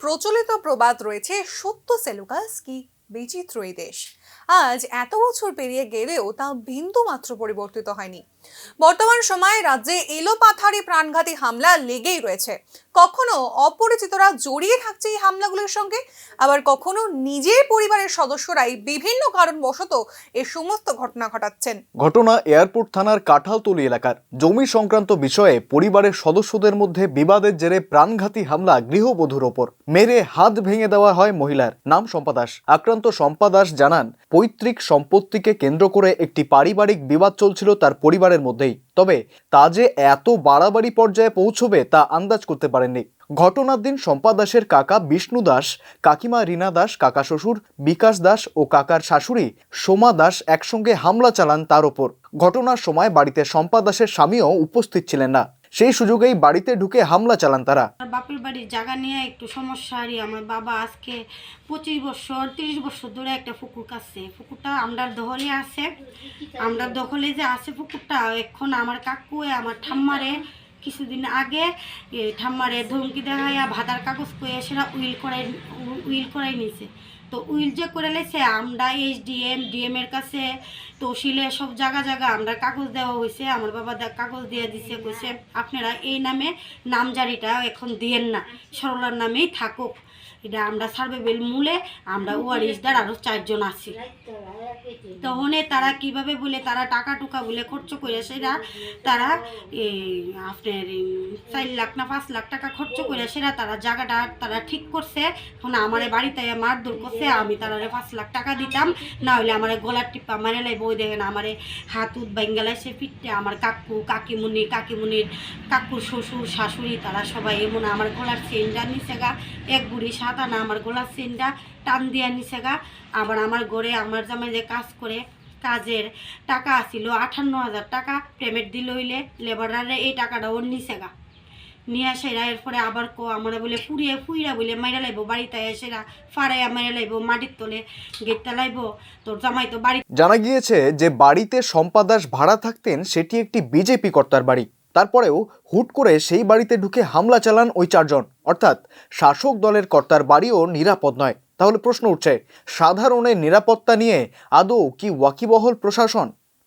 প্রচলিত প্রবাদ রয়েছে, সত্য সেলুকাস কি বিচিত্র এই দেশ। আজ এত বছর পেরিয়ে গেলেও তা বিন্দু মাত্র পরিবর্তিত হয়নি। বর্তমান সময়ে রাজ্যে এলোপাথারি প্রাণঘাতী হামলা লেগেই রয়েছে। কখনো অপরিচিতরা জড়িয়ে থাকছে এই হামলাগুলোর সঙ্গে, আবার কখনো নিজের পরিবারের সদস্যরাই বিভিন্ন কারণবশত এ সমস্ত ঘটনা ঘটাচ্ছেন। ঘটনা এয়ারপোর্ট থানার কাঁঠালতলী এলাকার। জমি সংক্রান্ত বিষয়ে পরিবারের সদস্যদের মধ্যে বিবাদের জেরে প্রাণঘাতী হামলা গৃহবধূর ওপর। মেরে হাত ভেঙে দেওয়া হয় মহিলার। নাম শম্পা দাস। আক্রান্ত শম্পা দাস জানান, পৈতৃক সম্পত্তিকে কেন্দ্র করে একটি পারিবারিক বিবাদ চলছিল তার পরিবারের মধ্যেই। তবে তা যে এত বাড়াবাড়ি পর্যায়ে পৌঁছবে তা আন্দাজ করতে পারেননি। ঘটনার দিন শম্পা দাসের কাকা বিষ্ণু দাস, কাকিমা রীনা দাস, কাকা শ্বশুর বিকাশ দাস ও কাকার শাশুড়ি সোমা দাস একসঙ্গে হামলা চালান তার ওপর। ঘটনার সময় বাড়িতে শম্পা দাসের স্বামীও উপস্থিত ছিলেন না। সেই সুযোগেই বাড়িতে ঢুকে হামলা চালান তারা। বাপের বাড়ির জায়গা নিয়ে একটু সমস্যা। আমার বাবা আজকে 25 বছর 30 বছর ধরে একটা পুকুর কাছে, পুকুরটা আমরার দখলে আছে। আমরার দখলে যে আছে পুকুরটা, এখন আমার কাকু আমার ঠাম্মারে কিছুদিন আগে ঠাম্মারে ধমকি দেখাইয়া ভাতার কাগজ কয়ে সেটা উইল করাই নিছে। তো উইল যে করে লেছে, আমরা ডিএম এর কাছে তহসিলে সব জায়গা আমরা কাগজ দেওয়া হয়েছে। আমার বাবা কাগজ দিয়ে দিছে, কইছে আপনারা এই নামে নামজারিটা এখন দিয়েন না, সরলার নামেই থাকুক। এটা আমরা সার্ভেবেল মূলে আমরা ওয়ারিশদার আরও 4 জন আছি। তখন তারা কিভাবে বলে তারা টাকা টুকা বলে খরচ করে সেটা তারা আপনার 4 লাখ না 5 লাখ টাকা খরচ করে সেটা তারা জায়গাটা তারা ঠিক করছে। এখন আমার বাড়িতে মারধর করছে, আমি তারা 5 লাখ টাকা দিতাম, না হলে আমার গলার টিপা মারে লাই বই দেখেন আমার হাত উত বাঙ্গালাইছে পিঠতে। আমার কাকু কাকিমুনির কাকুর শ্বশুর শাশুড়ি তারা সবাই এমন আমার গলার চেনটা নিচে গা, এক বুড়ি সাদা না আমার গলার চেনটা টান দিয়া নিচে গা। আবার আমার ঘরে আমার জামাই যে কাজ করে, কাজের টাকা আসিল 58,000 টাকা পেমেন্ট দিল হইলে লেবারারে, এই টাকাটা ওর নিচে গা নিয়ে আসে। এরপরে আবার আমার বলে ফুইরা বলে মাইরা লাইব, বাড়িতে এসেরা ফাড়াইয়া মাইরা লাইব, মাটির তলে গেটটা লাইব। তোর জামাই তো বাড়ি। জানা গিয়েছে যে বাড়িতে শম্পা দাস ভাড়া থাকতেন সেটি একটি বিজেপি কর্তার বাড়ি। তারপরেও হুট করে সেই বাড়িতে ঢুকে হামলা চালান ওই 4 জন। অর্থাৎ শাসক দলের কর্তার বাড়িও নিরাপদ নয়। তাহলে প্রশ্ন উঠছে, সাধারণের নিরাপত্তা নিয়ে আদৌ কি ওয়াকিবহল প্রশাসন?